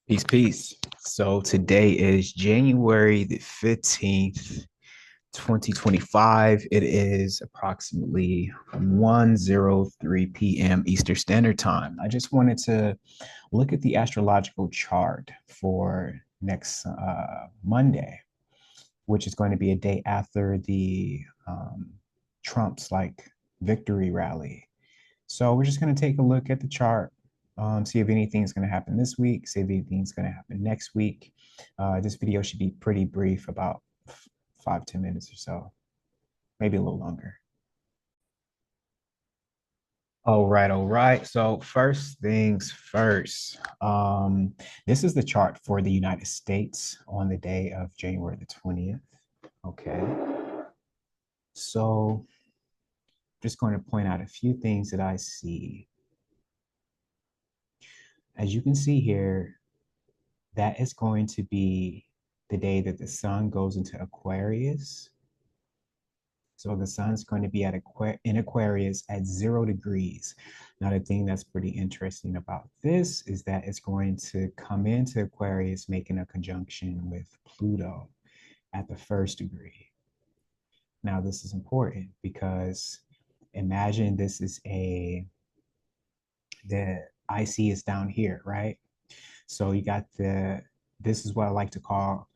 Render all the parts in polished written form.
Peace, peace. So today is January the 15th, 2025. It is approximately 1:03 p.m. Eastern Standard Time. I just wanted to look at the astrological chart for next Monday, which is going to be a day after the Trump's victory rally. So we're just going to take a look at the chart, see if anything's going to happen this week, see if anything's going to happen next week. This video should be pretty brief, about 5-10 minutes or so, maybe a little longer. All right, all right. So first things first. This is the chart for the United States on the day of January the 20th. Okay. So just going to point out a few things that I see. As you can see here, that is going to be the day that the sun goes into Aquarius. So the sun's going to be in Aquarius at 0 degrees. Now, the thing that's pretty interesting about this is that it's going to come into Aquarius, making a conjunction with Pluto at the first degree. Now, this is important because imagine the IC is down here, right? So you got this is what I like to call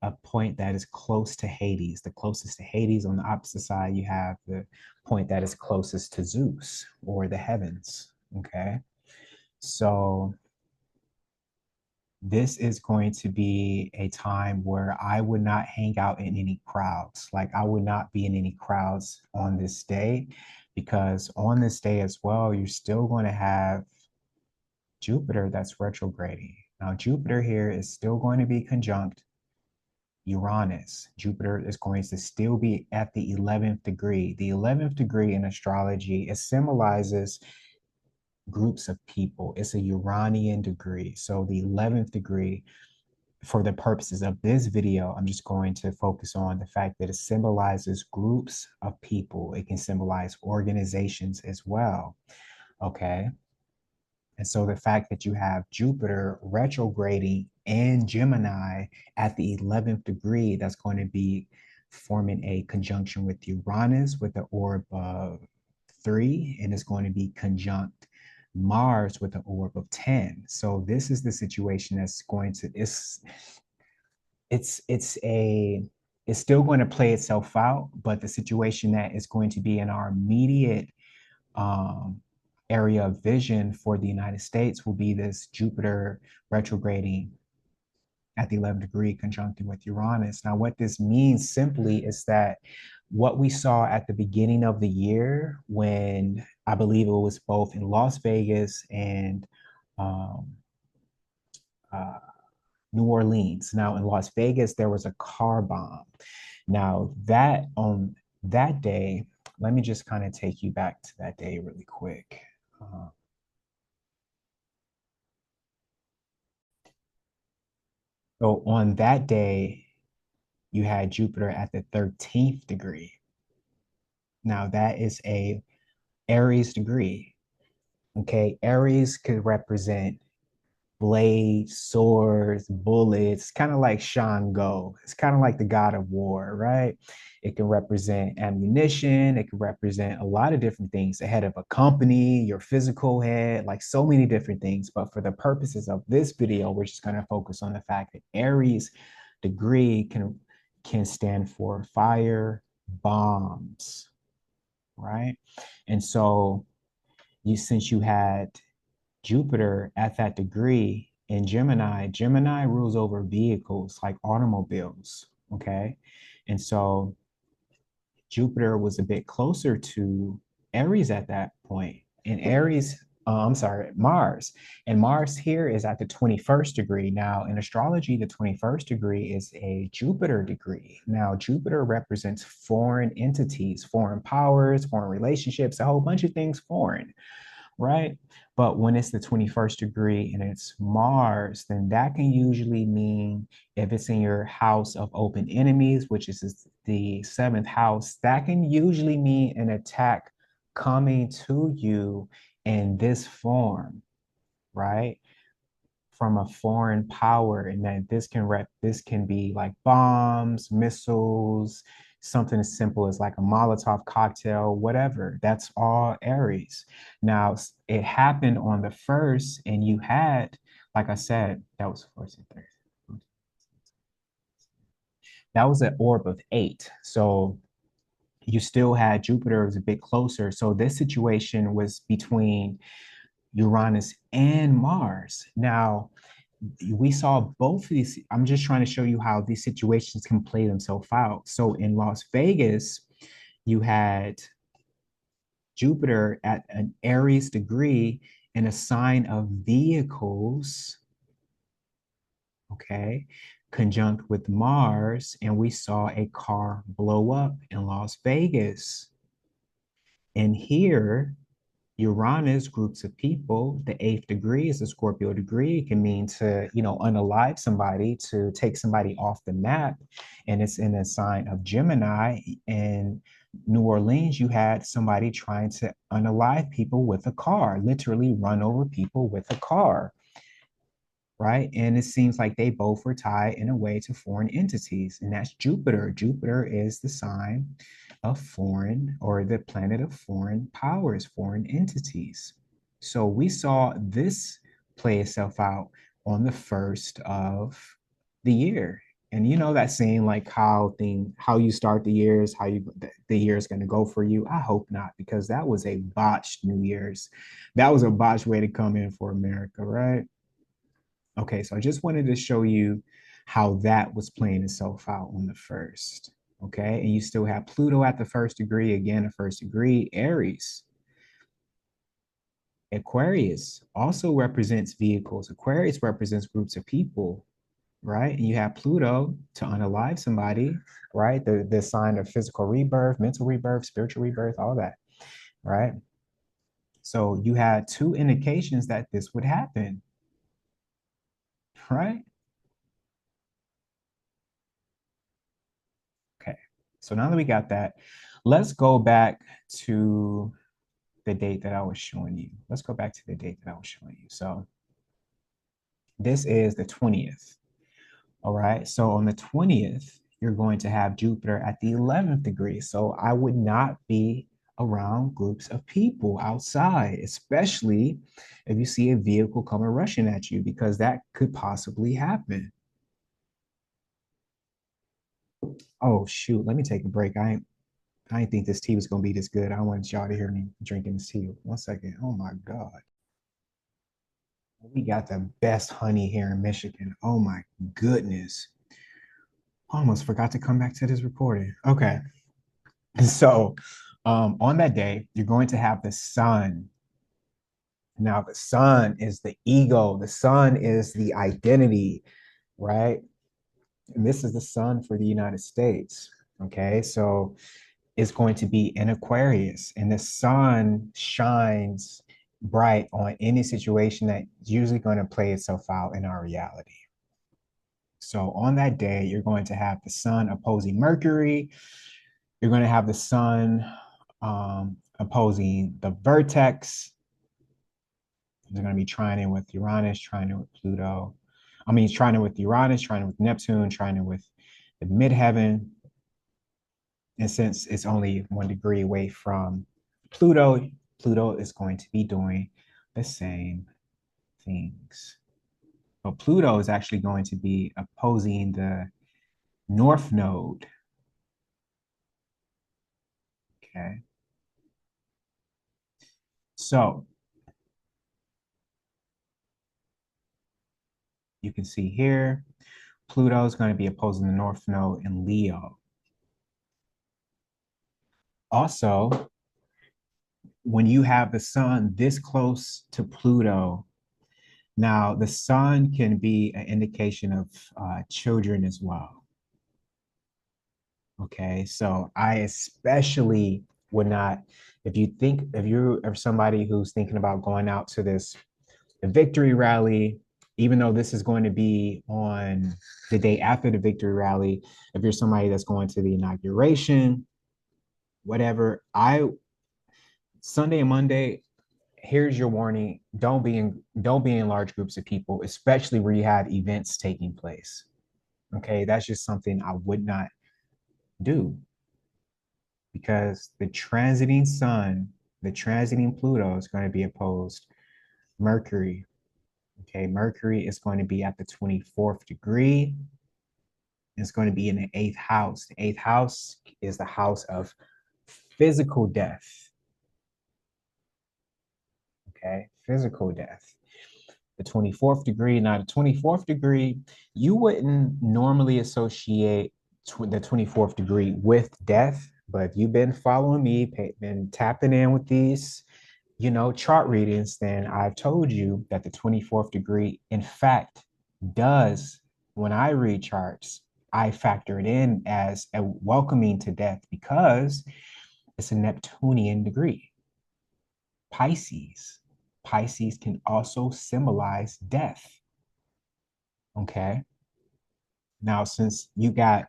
a point that is close to Hades. The closest to Hades, on the opposite side, you have the point that is closest to Zeus or the heavens. Okay. So this is going to be a time where I would not hang out in any crowds. Like I would not be in any crowds on this day, because on this day as well, you're still going to have Jupiter that's retrograding. Now, Jupiter here is still going to be conjunct Uranus. Jupiter is going to still be at the 11th degree. The 11th degree in astrology, it symbolizes groups of people. It's a Uranian degree. So the 11th degree, for the purposes of this video, I'm just going to focus on the fact that it symbolizes groups of people. It can symbolize organizations as well. Okay. And so the fact that you have Jupiter retrograding in Gemini at the 11th degree, that's going to be forming a conjunction with Uranus with the orb of 3, and it's going to be conjunct Mars with the orb of 10. So this is the situation that's going to it's a it's still going to play itself out, but the situation that is going to be in our immediate um, area of vision for the United States will be this Jupiter retrograding at the 11th degree conjuncting with Uranus. Now, what this means simply is that what we saw at the beginning of the year, when I believe it was both in Las Vegas and um, uh, New Orleans. Now, in Las Vegas, there was a car bomb. Now, that on that day, let me just kind of take you back to that day really quick. Uh, so on that day, you had Jupiter at the 13th degree. Now, that is a Aries degree. Okay, Aries could represent blades, swords, bullets, kind of like Shango. It's kind of like the god of war, right? It can represent ammunition. It can represent a lot of different things, the head of a company, your physical head, like so many different things. But for the purposes of this video, we're just going to focus on the fact that Aries degree can stand for fire, bombs, right? And so since you had Jupiter at that degree in Gemini, Gemini rules over vehicles like automobiles. Okay. And so Jupiter was a bit closer to Aries at that point. And Aries, I'm sorry, Mars. And Mars here is at the 21st degree. Now, in astrology, the 21st degree is a Jupiter degree. Now, Jupiter represents foreign entities, foreign powers, foreign relationships, a whole bunch of things foreign, right? But when it's the 21st degree and it's Mars, then that can usually mean, if it's in your house of open enemies, which is the seventh house, that can usually mean an attack coming to you in this form, right? from a foreign power, and that this can be like bombs, missiles, something as simple as like a Molotov cocktail, whatever. That's all Aries. Now it happened on the first, and you had, like I said, that was first and third. That was an orb of 8. So you still had Jupiter was a bit closer. So this situation was between Uranus and Mars. Now, we saw both of these. I'm just trying to show you how these situations can play themselves out. So in Las Vegas, you had Jupiter at an Aries degree in a sign of vehicles, okay, conjunct with Mars, and we saw a car blow up in Las Vegas. And here, Uranus groups of people, the eighth degree is a Scorpio degree. It can mean to, unalive somebody, to take somebody off the map. And it's in a sign of Gemini. In New Orleans, you had somebody trying to unalive people with a car, literally run over people with a car, right? And it seems like they both were tied in a way to foreign entities, and that's Jupiter. Jupiter is the sign of foreign, or the planet of foreign powers, foreign entities. So we saw this play itself out on the first of the year. And you know that saying, like how you start the year is how the year is going to go for you. I hope not, because that was a botched New Year's. That was a botched way to come in for America, right? Okay, so I just wanted to show you how that was playing itself out on the first. Okay, and you still have Pluto at the first degree, again, a first degree, Aries. Aquarius also represents vehicles. Aquarius represents groups of people, right? And you have Pluto to unalive somebody, right? The sign of physical rebirth, mental rebirth, spiritual rebirth, all that, right? So you had two indications that this would happen, right? Okay, so now that we got that, let's go back to the date that I was showing you. Let's go back to the date that I was showing you. So this is the 20th. All right, so on the 20th, you're going to have Jupiter at the 11th degree. So I would not be around groups of people outside, especially if you see a vehicle coming rushing at you, because that could possibly happen. Oh shoot, let me take a break. I didn't think this tea was gonna be this good. I wanted y'all to hear me drinking this tea. One second. Oh my God. We got the best honey here in Michigan. Oh my goodness. I almost forgot to come back to this recording. Okay. So on that day, you're going to have the sun. Now, the sun is the ego, the sun is the identity, right? And this is the sun for the United States. Okay. So is going to be in Aquarius, and the sun shines bright on any situation that's usually going to play itself out in our reality. So on that day, you're going to have the sun opposing Mercury. You're going to have the sun opposing the vertex. They're going to be trining with Uranus, trining with Pluto. I mean, trining with Uranus, trining with Neptune, trining with the midheaven. And since it's only 1 degree away from Pluto, Pluto is going to be doing the same things. But Pluto is actually going to be opposing the North Node. Okay. So you can see here, Pluto is going to be opposing the North Node in Leo. Also, when you have the sun this close to Pluto, now the sun can be an indication of children as well. Okay, so I especially would not, if you're somebody who's thinking about going out to the victory rally, even though this is going to be on the day after the victory rally, if you're somebody that's going to the inauguration, whatever, Sunday and Monday, here's your warning. Don't be in large groups of people, especially where you have events taking place. Okay, that's just something I would not do because the transiting Pluto is going to be opposed Mercury. Okay, Mercury is going to be at the 24th degree. It's going to be in the eighth house. The eighth house is the house of physical death. Okay, physical death. The 24th degree. Now, the 24th degree, you wouldn't normally associate the 24th degree with death, but if you've been following me, been tapping in with these, chart readings, then I've told you that the 24th degree, in fact, does, when I read charts, I factor it in as a welcoming to death because it's a Neptunian degree. Pisces. Pisces can also symbolize death. Okay. Now, since you got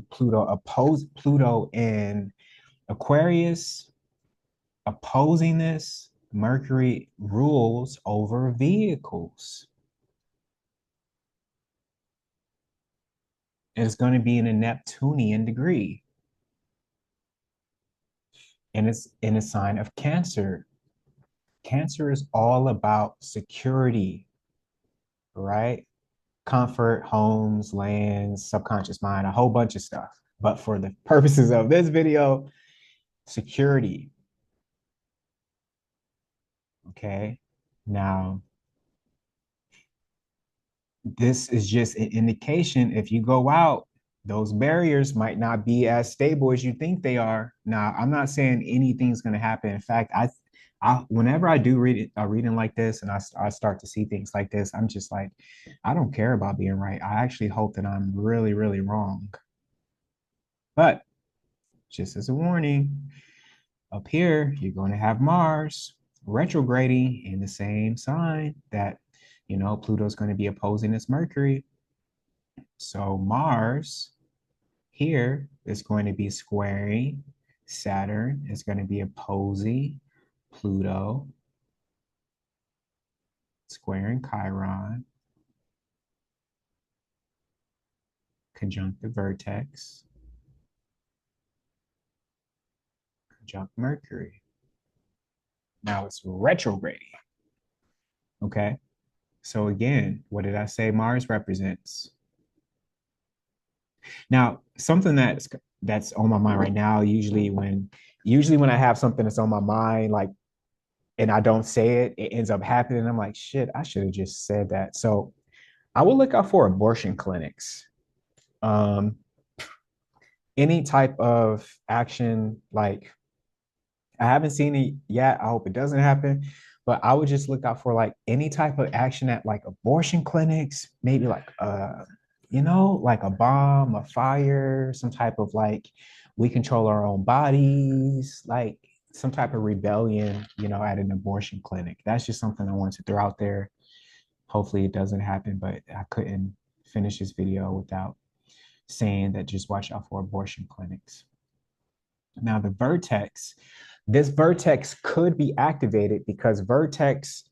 Pluto in Aquarius opposing this, Mercury rules over vehicles. It's going to be in a Neptunian degree. And it's in a sign of Cancer. Cancer is all about security, right? Comfort, homes, lands, subconscious mind, a whole bunch of stuff. But for the purposes of this video, security. Okay. Now, this is just an indication if you go out, those barriers might not be as stable as you think they are. Now, I'm not saying anything's going to happen. In fact, whenever I do read a reading like this and I start to see things like this, I'm just like, I don't care about being right. I actually hope that I'm really, really wrong. But just as a warning, up here, you're going to have Mars retrograding in the same sign that, Pluto's going to be opposing its Mercury. So Mars here is going to be squaring Saturn, is going to be opposing Pluto, squaring Chiron, conjunct the vertex, conjunct Mercury. Now it's retrograding. Okay. So again, what did I say Mars represents? Now, something that's on my mind right now, usually when I have something that's on my mind, like, and I don't say it, it ends up happening. I'm like, shit, I should have just said that. So I will look out for abortion clinics. Um, any type of action, like I haven't seen it yet. I hope it doesn't happen. But I would just look out for like any type of action at like abortion clinics, maybe like like a bomb, a fire, some type of like we control our own bodies, like some type of rebellion, at an abortion clinic. That's just something I want to throw out there. Hopefully it doesn't happen, but I couldn't finish this video without saying that just watch out for abortion clinics. Now this vertex could be activated because vertex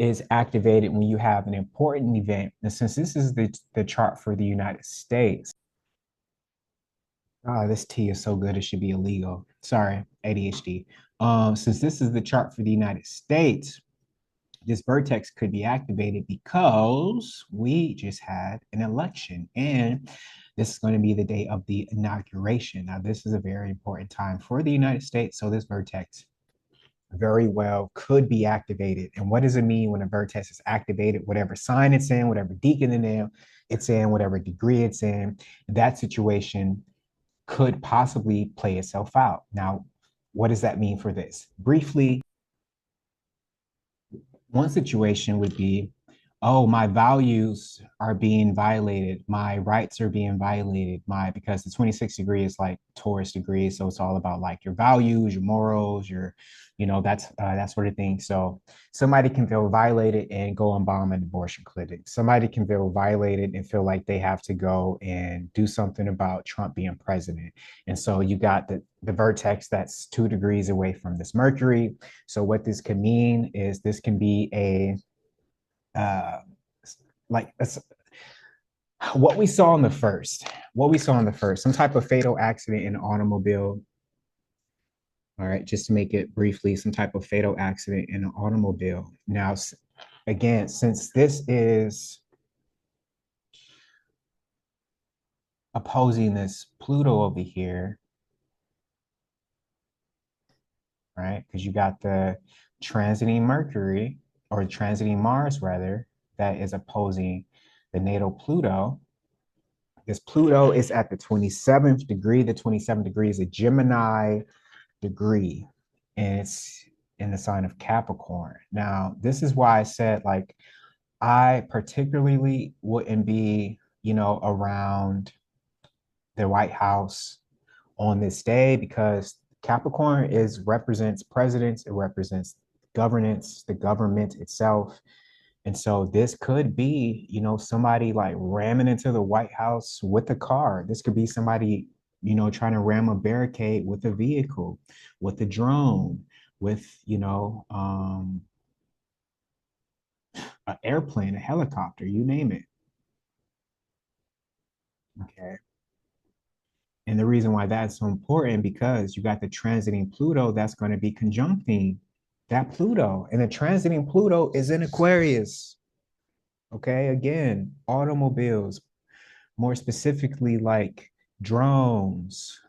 is activated when you have an important event. And since this is the chart for the United States, this tea is so good it should be illegal. Sorry, ADHD. Since this is the chart for the United States, this vertex could be activated because we just had an election and this is going to be the day of the inauguration. Now, this is a very important time for the United States. So this vertex very well could be activated. And what does it mean when a vertex is activated? Whatever sign it's in, whatever decan it's in, whatever degree it's in, that situation could possibly play itself out. Now, what does that mean for this? Briefly, one situation would be oh, my values are being violated, my rights are being violated, my because the 26th degree is like Taurus degree, so it's all about like your values, your morals, your, that's that sort of thing. So somebody can feel violated and go and bomb an abortion clinic. Somebody can feel violated and feel like they have to go and do something about Trump being president. And so you got the vertex that's 2 degrees away from this Mercury. So what this can mean is this can be a uh, like what we saw in the first, some type of fatal accident in an automobile. All right, just to make it briefly, some type of fatal accident in an automobile. Now, again, since this is opposing this Pluto over here, right? Because you got the transiting Mercury or transiting Mars, rather, that is opposing the natal Pluto. This Pluto is at the 27th degree. The 27th degree is a Gemini degree, and it's in the sign of Capricorn. Now, this is why I said, like, I particularly wouldn't be, around the White House on this day because Capricorn is represents presidents, it represents governance, the government itself. And so this could be, somebody like ramming into the White House with a car. This could be somebody, trying to ram a barricade with a vehicle, with a drone, with, an airplane, a helicopter, you name it. Okay. And the reason why that's so important because you got the transiting Pluto that's going to be conjuncting that Pluto. And the transiting Pluto is in Aquarius. Okay. Again, automobiles, more specifically like drones,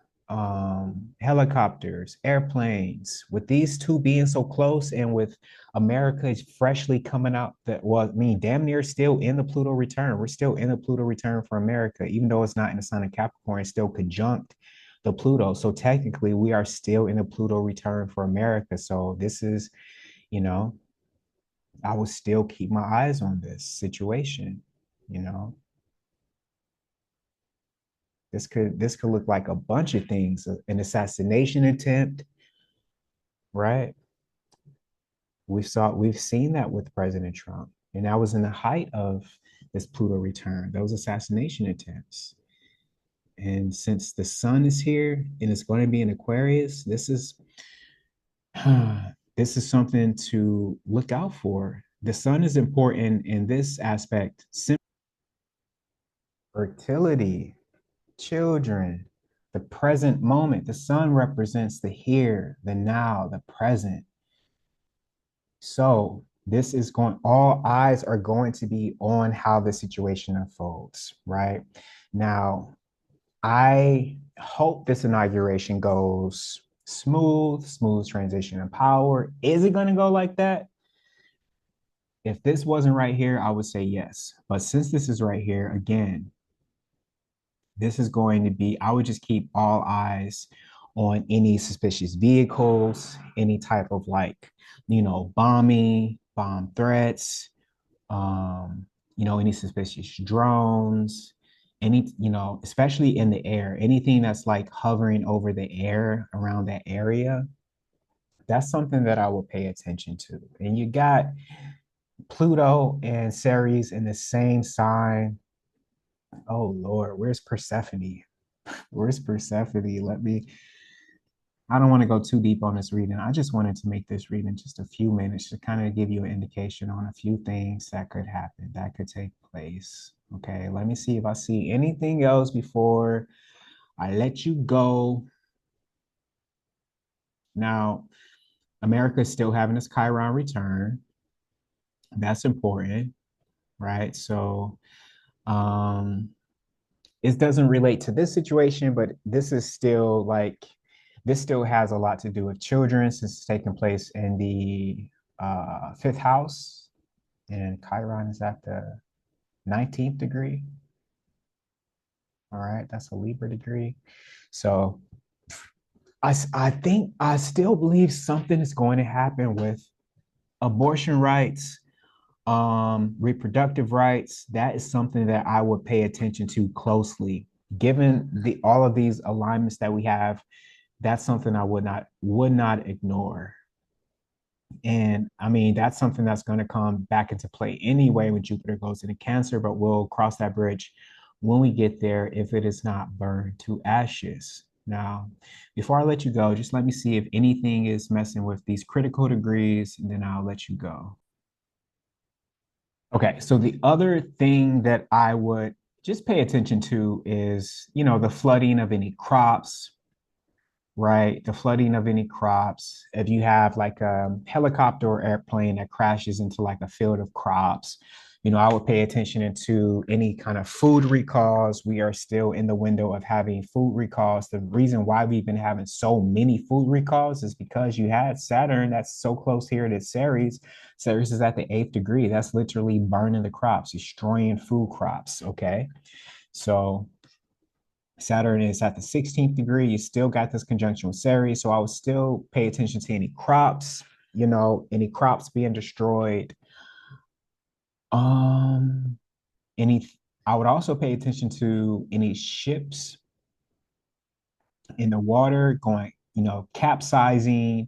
helicopters, airplanes. With these two being so close, and with America is freshly coming out, that well, I mean, damn near still in the Pluto return. We're still in the Pluto return for America, even though it's not in the sign of Capricorn, it's still conjunct the Pluto. So technically, we are still in the Pluto return for America. So this is, you know, I will still keep my eyes on this situation, you know. This could look like a bunch of things, an assassination attempt, right? We've seen that with President Trump, and that was in the height of this Pluto return, those assassination attempts. And since the sun is here and it's going to be in Aquarius, this is something to look out for. The sun is important in this aspect. Fertility, children, the present moment. The sun represents the here, the now, the present. So this is all eyes are going to be on how the situation unfolds, right? Now, I hope this inauguration goes smooth transition of power. Is it going to go like that? If this wasn't right here, I would say yes. But since this is right here, again, this is going to be, I would just keep all eyes on any suspicious vehicles, any type of like, bombing, bomb threats, any suspicious drones, especially in the air, anything that's like hovering over the air around that area. That's something that I will pay attention to. And you got Pluto and Ceres in the same sign. Oh Lord, where's Persephone? Where's Persephone? I don't want to go too deep on this reading. I just wanted to make this reading just a few minutes to kind of give you an indication on a few things that could happen, that could take place. Okay, let me see if I see anything else before I let you go. Now, America is still having its Chiron return. That's important, right? So, um, it doesn't relate to this situation, but this still has a lot to do with children since it's taking place in the fifth house, and Chiron is at the 19th degree. All right, that's a Libra degree. So I think I still believe something is going to happen with abortion rights, Reproductive rights, that is something that I would pay attention to closely. Given the all of these alignments that we have, that's something I would not ignore. And I mean, that's something that's going to come back into play anyway when Jupiter goes into Cancer, but we'll cross that bridge when we get there if it is not burned to ashes. Now, before I let you go, just let me see if anything is messing with these critical degrees, and then I'll let you go. Okay, so the other thing that I would just pay attention to is, the flooding of any crops, right? The flooding of any crops. If you have like a helicopter or airplane that crashes into like a field of crops, I would pay attention into any kind of food recalls. We are still in the window of having food recalls. The reason why we've been having so many food recalls is because you had Saturn that's so close here to Ceres. Ceres is at the eighth degree. That's literally burning the crops, destroying food crops. Okay. So Saturn is at the 16th degree. You still got this conjunction with Ceres. So I would still pay attention to any crops, any crops being destroyed. Um, any I would also pay attention to any ships in the water going, capsizing.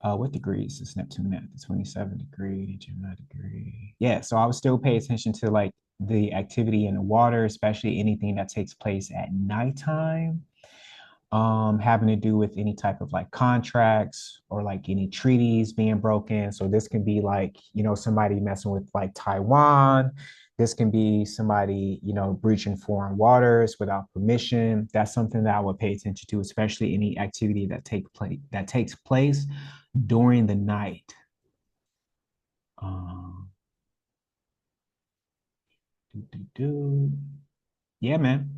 What degrees is Neptune at? The 27 degree, Gemini degree. Yeah, so I would still pay attention to like the activity in the water, especially anything that takes place at nighttime, having to do with any type of like contracts or like any treaties being broken. So this can be like, somebody messing with like Taiwan. This can be somebody, breaching foreign waters without permission. That's something that I would pay attention to, especially any activity that takes place during the night. Um, yeah, man.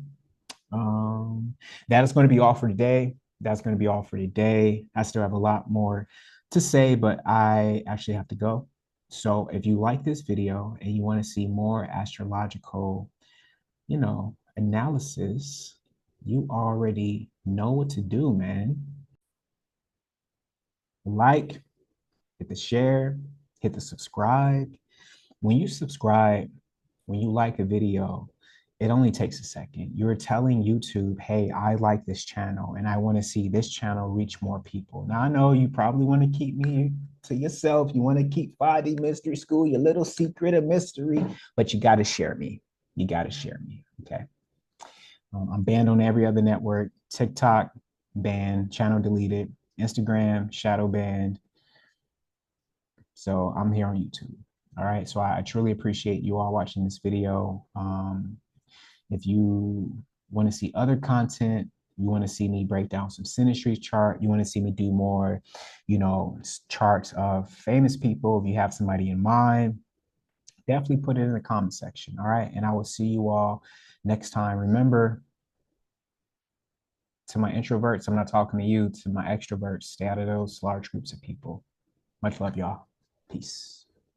Um, that is going to be all for today. That's going to be all for today. I still have a lot more to say, but I actually have to go. So if you like this video and you want to see more astrological, analysis, you already know what to do, man. Like, hit the share, hit the subscribe. When you subscribe, when you like a video, it only takes a second. You're telling YouTube, hey, I like this channel and I want to see this channel reach more people. Now, I know you probably want to keep me to yourself. You want to keep 5D Mystery School, your little secret of mystery, but you got to share me. You got to share me. Okay. I'm banned on every other network. TikTok, banned, channel deleted. Instagram, shadow banned. So I'm here on YouTube. All right. So I truly appreciate you all watching this video. If you want to see other content, you want to see me break down some synastry chart, you want to see me do more, charts of famous people, if you have somebody in mind, definitely put it in the comment section. All right. And I will see you all next time. Remember, to my introverts, I'm not talking to you. To my extroverts, stay out of those large groups of people. Much love, y'all. Peace.